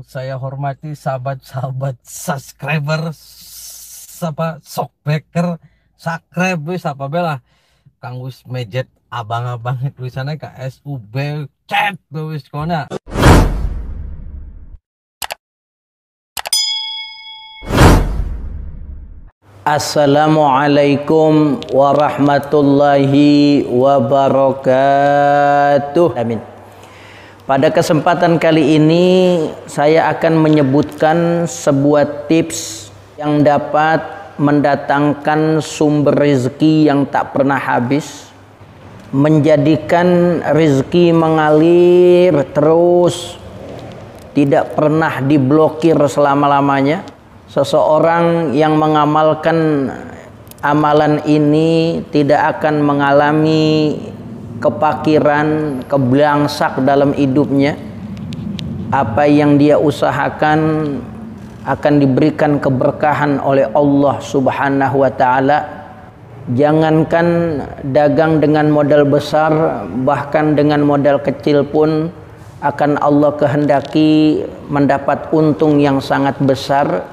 Saya hormati sahabat-sahabat subscriber, Shockbreaker, subscribe wis apa bela Kang wis mejet abang-abang tulisannya KSUB chat wis kona. Assalamualaikum warahmatullahi wabarakatuh. Amin. Pada kesempatan kali ini saya akan menyebutkan sebuah tips yang dapat mendatangkan sumber rezeki yang tak pernah habis, menjadikan rezeki mengalir terus, tidak pernah diblokir selama-lamanya. Seseorang yang mengamalkan amalan ini tidak akan mengalami kepakiran, keblangsak dalam hidupnya. Apa yang dia usahakan akan diberikan keberkahan oleh Allah Subhanahu wa taala. Jangankan dagang dengan modal besar, bahkan dengan modal kecil pun akan Allah kehendaki mendapat untung yang sangat besar,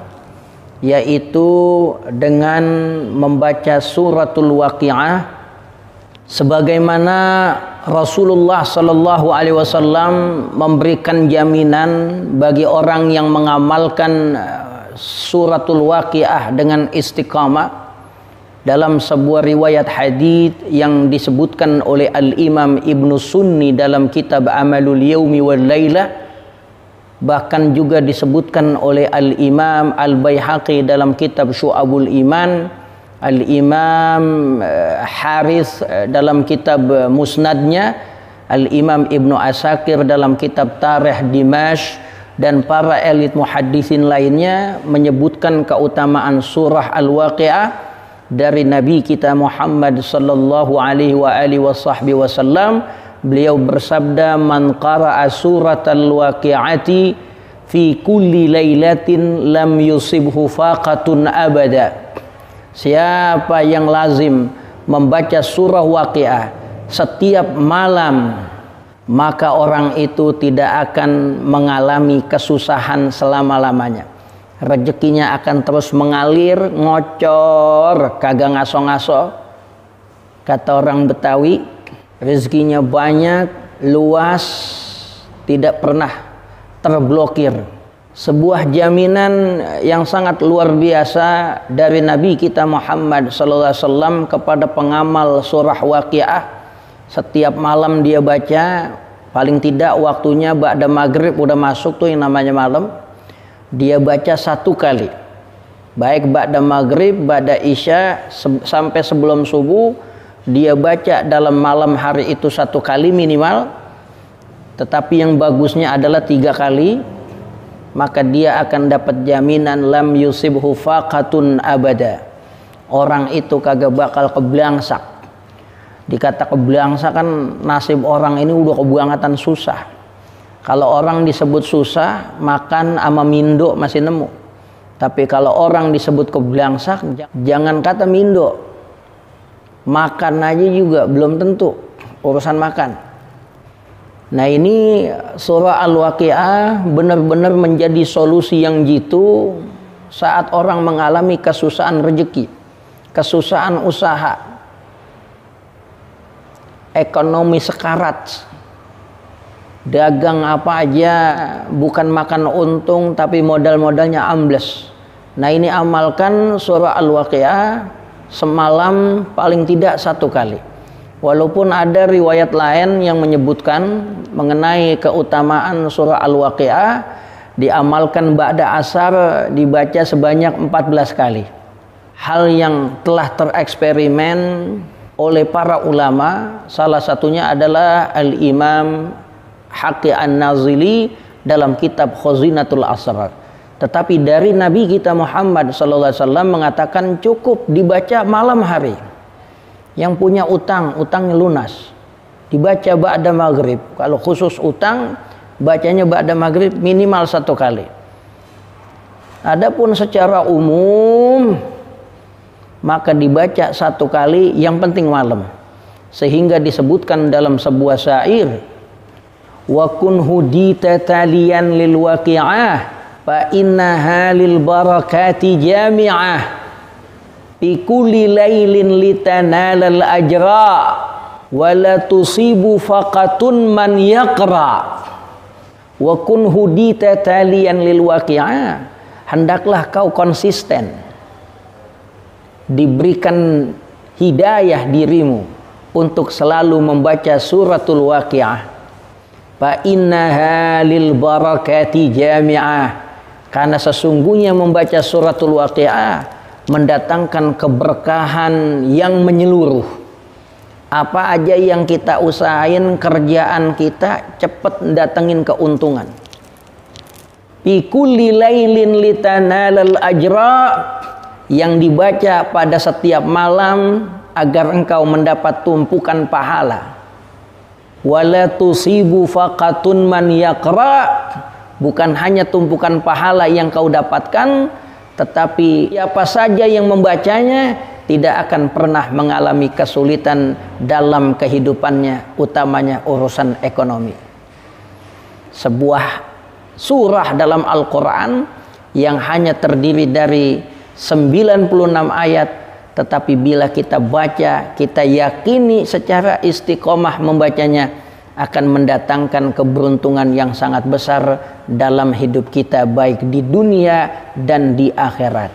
yaitu dengan membaca suratul Waqiah, sebagaimana Rasulullah Shallallahu Alaihi Wasallam memberikan jaminan bagi orang yang mengamalkan suratul Waqiah dengan istiqamah. Dalam sebuah riwayat hadits yang disebutkan oleh Al-Imam Ibnu Sunni dalam kitab Amalul Yaumi wal Lailah, bahkan juga disebutkan oleh Al-Imam Al-Baihaqi dalam kitab Syu'abul Iman, Al-Imam Haris dalam kitab Musnadnya, Al-Imam Ibnu Asakir dalam kitab Tarikh Dimash, dan para elit muhaddisin lainnya menyebutkan keutamaan surah Al-Waqiah dari Nabi kita Muhammad sallallahu alaihi wasallam. Beliau bersabda, man qara'a suratal waqi'ati fi kulli lailatin lam yusibhu faqatun abada. Siapa yang lazim membaca surah Waqiah setiap malam, maka orang itu tidak akan mengalami kesusahan selama-lamanya. Rezekinya akan terus mengalir, ngocor, kagak ngaso-ngaso. Kata orang Betawi, rezekinya banyak, luas, tidak pernah terblokir. Sebuah jaminan yang sangat luar biasa dari Nabi kita Muhammad SAW kepada pengamal surah Waqiah. Setiap malam dia baca, paling tidak waktunya ba'da maghrib udah masuk tuh yang namanya malam. Dia baca satu kali, baik ba'da maghrib, ba'da isya, sampai sebelum subuh. Dia baca dalam malam hari itu satu kali minimal, tetapi yang bagusnya adalah 3 kali, maka dia akan dapat jaminan lam yusibhu faqatun abada. Orang itu kagak bakal keblangsak. Dikata keblangsak kan nasib orang ini udah kebangetan susah. Kalau orang disebut susah, makan sama mindo masih nemu. Tapi kalau orang disebut keblangsak, jangan kata mindo, makan aja juga belum tentu urusan makan. Nah, ini surah Al-Waqiah benar-benar menjadi solusi yang jitu saat orang mengalami kesusahan rezeki, kesusahan usaha, ekonomi sekarat, dagang apa aja bukan makan untung tapi modal-modalnya ambles. Nah, ini amalkan surah Al-Waqiah semalam paling tidak 1 kali. Walaupun ada riwayat lain yang menyebutkan mengenai keutamaan surah Al-Waqiah, diamalkan ba'da asar dibaca sebanyak 14 kali. Hal yang telah tereksperimen oleh para ulama, salah satunya adalah Al-Imam Haqi An-Nazili dalam kitab Khazinatul Asrar. Tetapi dari Nabi kita Muhammad SAW mengatakan cukup dibaca malam hari. Yang punya utang, utangnya lunas, dibaca ba'da maghrib. Kalau khusus utang, bacanya ba'da maghrib minimal 1 kali. Adapun secara umum, maka dibaca 1 kali, yang penting malam. Sehingga disebutkan dalam sebuah syair, wa kun hudita taliyan lil waqi'ah fa innaha lil barakati jami'ah fi kulli lailin litanalal ajra wa la tusibu faqatun man yaqra wa kun hudita taliyan lil waqi'ah. Hendaklah kau konsisten, diberikan hidayah dirimu untuk selalu membaca suratul waqi'ah. Fa innaha lil barakati jami'ah, karena sesungguhnya membaca suratul waqi'ah mendatangkan keberkahan yang menyeluruh. Apa aja yang kita usahain, kerjaan kita cepat datengin keuntungan. Fi kulli lailin litanalal ajra, yang dibaca pada setiap malam agar engkau mendapat tumpukan pahala. Wala tusibu faqatun man yaqra, bukan hanya tumpukan pahala yang kau dapatkan, tetapi siapa saja yang membacanya tidak akan pernah mengalami kesulitan dalam kehidupannya, utamanya urusan ekonomi. Sebuah surah dalam Al-Quran yang hanya terdiri dari 96 ayat, tetapi bila kita baca, kita yakini secara istiqomah membacanya akan mendatangkan keberuntungan yang sangat besar dalam hidup kita, baik di dunia dan di akhirat.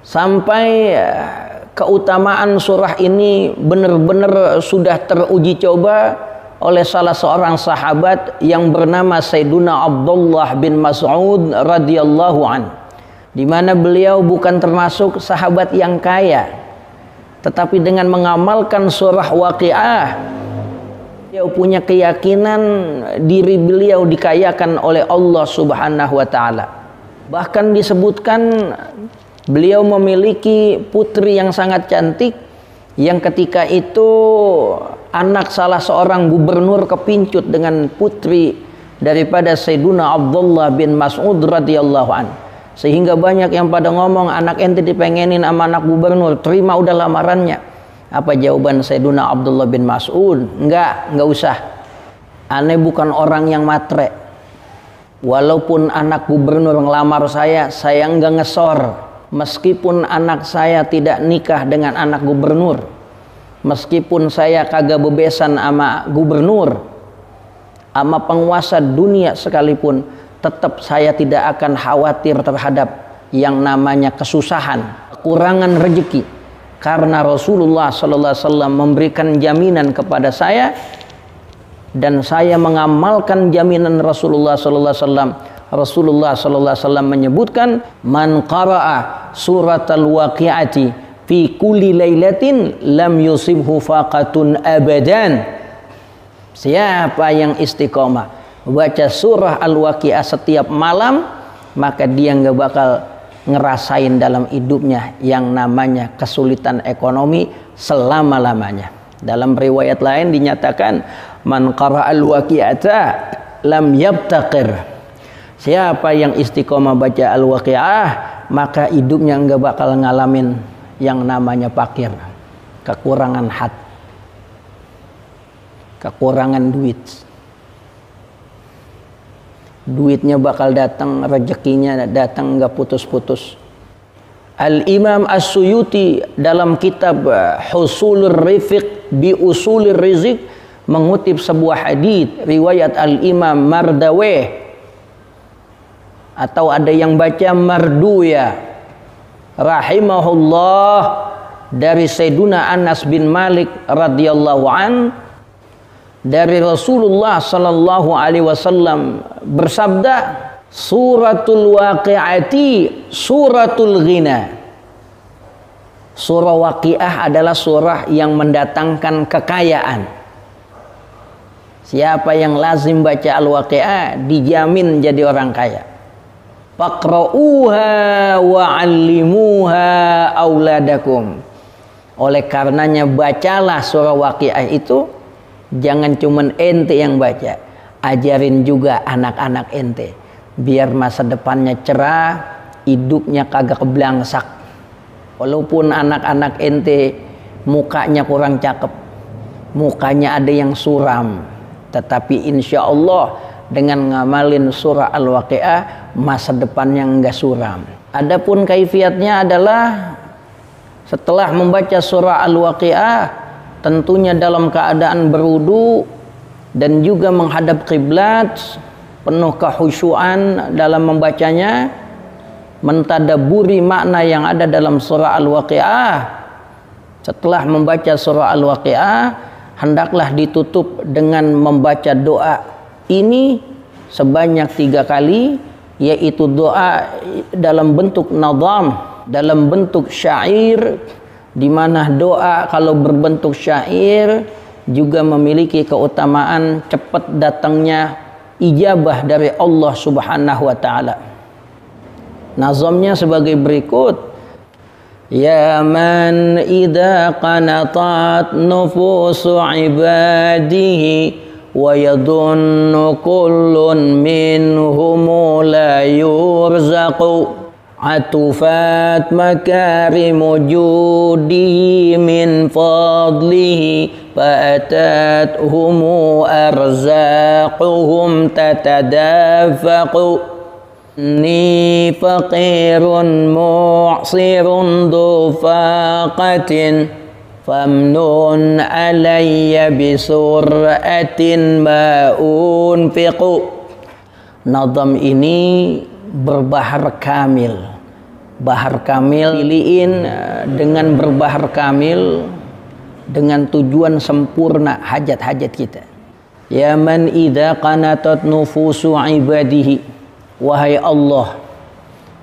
Sampai keutamaan surah ini benar-benar sudah teruji coba oleh salah seorang sahabat yang bernama Sayyiduna Abdullah bin Mas'ud radhiyallahu an, di mana beliau bukan termasuk sahabat yang kaya, tetapi dengan mengamalkan surah Waqi'ah, beliau punya keyakinan diri beliau dikayakan oleh Allah Subhanahu wa taala. Bahkan disebutkan beliau memiliki putri yang sangat cantik, yang ketika itu anak salah seorang gubernur kepincut dengan putri daripada Sayyiduna Abdullah bin Mas'ud radhiyallahu an. Sehingga banyak yang pada ngomong, anak ente dipengenin sama anak gubernur, terima udah lamarannya. Apa jawaban Sayyiduna Abdullah bin Mas'ud? Enggak usah. Ane bukan orang yang matre. Walaupun anak gubernur ngelamar saya enggak ngesor. Meskipun anak saya tidak nikah dengan anak gubernur, meskipun saya kagak bebesan sama gubernur, sama penguasa dunia sekalipun, tetap saya tidak akan khawatir terhadap yang namanya kesusahan, kekurangan rezeki, karena Rasulullah sallallahu alaihi wasallam memberikan jaminan kepada saya, dan saya mengamalkan jaminan Rasulullah sallallahu alaihi wasallam. Rasulullah sallallahu alaihi wasallam menyebutkan, man qara'a suratal waqi'ati fi kulli lailatin lam yusibhu faqatun abadan. Siapa yang istiqomah baca surah Al-Waqi'ah setiap malam, maka dia nggak bakal ngerasain dalam hidupnya yang namanya kesulitan ekonomi selama-lamanya. Dalam riwayat lain dinyatakan, man qara'al waqi'ata lam yabtaqir. Siapa yang istiqomah baca Al-Waqi'ah, maka hidupnya enggak bakal ngalamin yang namanya fakir, kekurangan kekurangan duit. Duitnya bakal datang, rezekinya datang enggak putus-putus. Al-Imam As-Suyuti dalam kitab Husulur Rifiq bi Usulir Rizq mengutip sebuah hadis riwayat Al-Imam Mardaweh, atau ada yang baca Marduya rahimahullah, dari Sayyiduna Anas bin Malik radhiyallahu an, dari Rasulullah sallallahu alaihi wasallam bersabda, suratul waqi'ati suratul ghina. Surah Waqi'ah adalah surah yang mendatangkan kekayaan. Siapa yang lazim baca Al-Waqi'ah dijamin jadi orang kaya. Faqra'uha wa'allimuha auladakum. Oleh karenanya bacalah surah Waqi'ah itu, jangan cuman ente yang baca, ajarin juga anak-anak ente, biar masa depannya cerah, hidupnya kagak keblangsak. Walaupun anak-anak ente mukanya kurang cakep, mukanya ada yang suram, Tetapi insya Allah dengan ngamalin surah Al-Waqiah masa depannya enggak suram. Adapun kaifiatnya adalah setelah membaca surah Al-Waqiah tentunya dalam keadaan berwudu dan juga menghadap kiblat, penuh kekhusyuan dalam membacanya, mentadabburi makna yang ada dalam surah Al-Waqiah. Setelah membaca surah Al-Waqiah, hendaklah ditutup dengan membaca doa ini sebanyak 3 kali, yaitu doa dalam bentuk nadham, dalam bentuk syair, di mana doa kalau berbentuk syair juga memiliki keutamaan cepat datangnya ijabah dari Allah Subhanahu wa taala. Nazamnya sebagai berikut: Ya man idza qanatat nufusu ibadihi wa yadunnu kullun minhum la yurzaqu atufat makarimu judihi min fadlihi fa'atat humu arzaquhum tatadafaqu ni faqirun mu'sirun dufaqatin famnun alayya bisur'atin ma'unfiqu. Nadam ini berbahar kamil. Bahar kamil pilihin dengan berbahar kamil dengan tujuan sempurna hajat-hajat kita. Ya man idza qanatat nufusu ibadihi, wahai Allah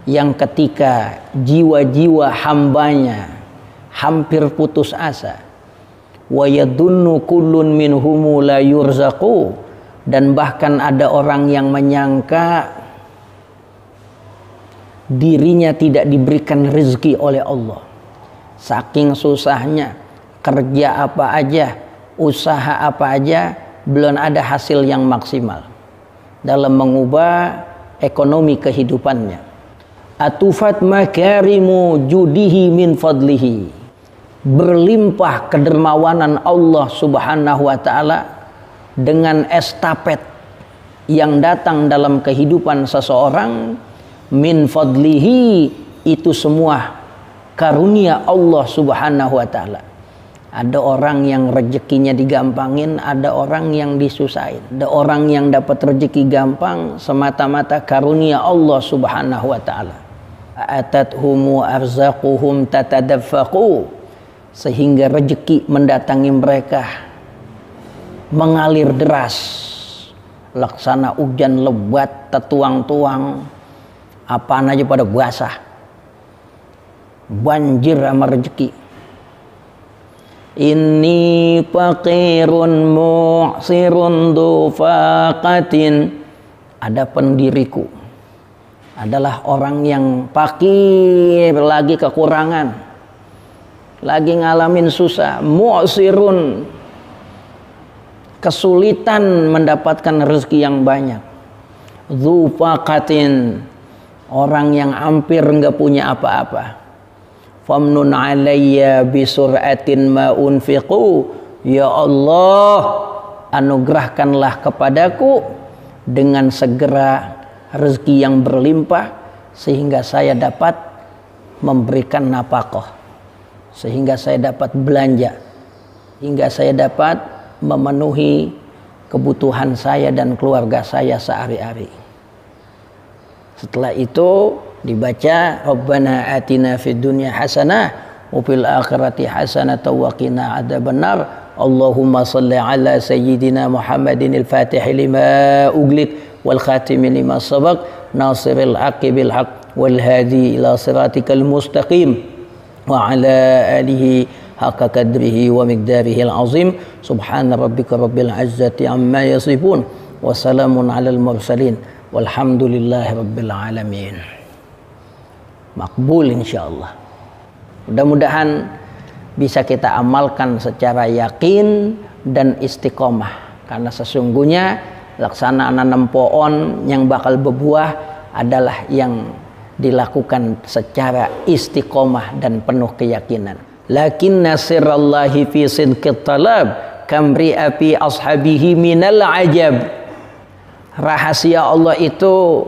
yang ketika jiwa-jiwa hambanya hampir putus asa, wa yadunnu kullun minhum la yurzaqu, dan bahkan ada orang yang menyangka dirinya tidak diberikan rezeki oleh Allah. Saking susahnya kerja apa aja, usaha apa aja, belum ada hasil yang maksimal dalam mengubah ekonomi kehidupannya. Atufat makarimu judihi min fadlihi, berlimpah kedermawanan Allah Subhanahu wa taala dengan estafet yang datang dalam kehidupan seseorang. Min fadlihi, itu semua karunia Allah Subhanahu wa taala. Ada orang yang rezekinya digampangin, ada orang yang disusahin. Ada orang yang dapat rezeki gampang semata-mata karunia Allah Subhanahu wa taala. Atathum arzaquhum tatadaffaqu, sehingga rezeki mendatangi mereka mengalir deras, laksana hujan lebat tetuang-tuang, apaan aja pada basah, banjir sama rezeki. Inni faqirun mu'sirun dufaqatin, ada pendiriku adalah orang yang fakir, lagi kekurangan, lagi ngalamin susah, mu'sirun, kesulitan mendapatkan rezeki yang banyak, dufaqatin, orang yang hampir enggak punya apa-apa. Famnun alayya bisur'atin ma unfiqu, ya Allah anugerahkanlah kepadaku dengan segera rezeki yang berlimpah sehingga saya dapat memberikan nafkah, sehingga saya dapat belanja, hingga saya dapat memenuhi kebutuhan saya dan keluarga saya sehari-hari. Setelah itu dibaca Rabbana atina fid dunya hasanah wa fil akhirati hasanah wa qina adzabannar. Allahumma shalli ala sayyidina Muhammadin al-Fatih lima ughliq wal khatim lima sabaq nasiril haqqi bil haqq wal hadi ila siratikal mustaqim wa ala alihi haqqa qadrihi wa miqdarihi al-azim. Subhana rabbika rabbil izzati amma yasifun wa salamun alal mursalin walhamdulillahi rabbil alamin. Makbul insyaallah. Mudah-mudahan bisa kita amalkan secara yakin dan istiqomah, karena sesungguhnya laksana nanam pohon yang bakal berbuah adalah yang dilakukan secara istiqomah dan penuh keyakinan. Lakinna sirrallahi fi sidqit talab kamri api ashabihi minal ajab. Rahasia Allah itu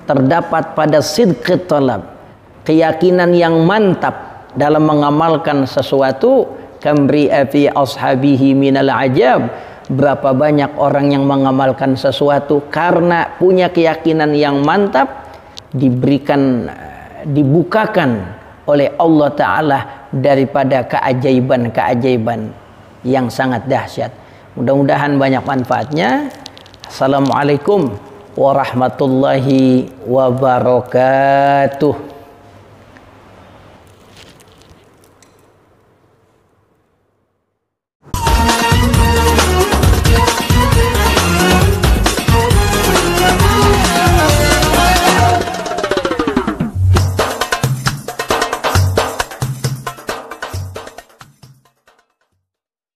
terdapat pada sidqit talab, keyakinan yang mantap dalam mengamalkan sesuatu. Kamri api ashabihi minal ajab, berapa banyak orang yang mengamalkan sesuatu karena punya keyakinan yang mantap, dibukakan oleh Allah Ta'ala daripada keajaiban-keajaiban yang sangat dahsyat. Mudah-mudahan banyak manfaatnya. Assalamualaikum warahmatullahi wabarakatuh.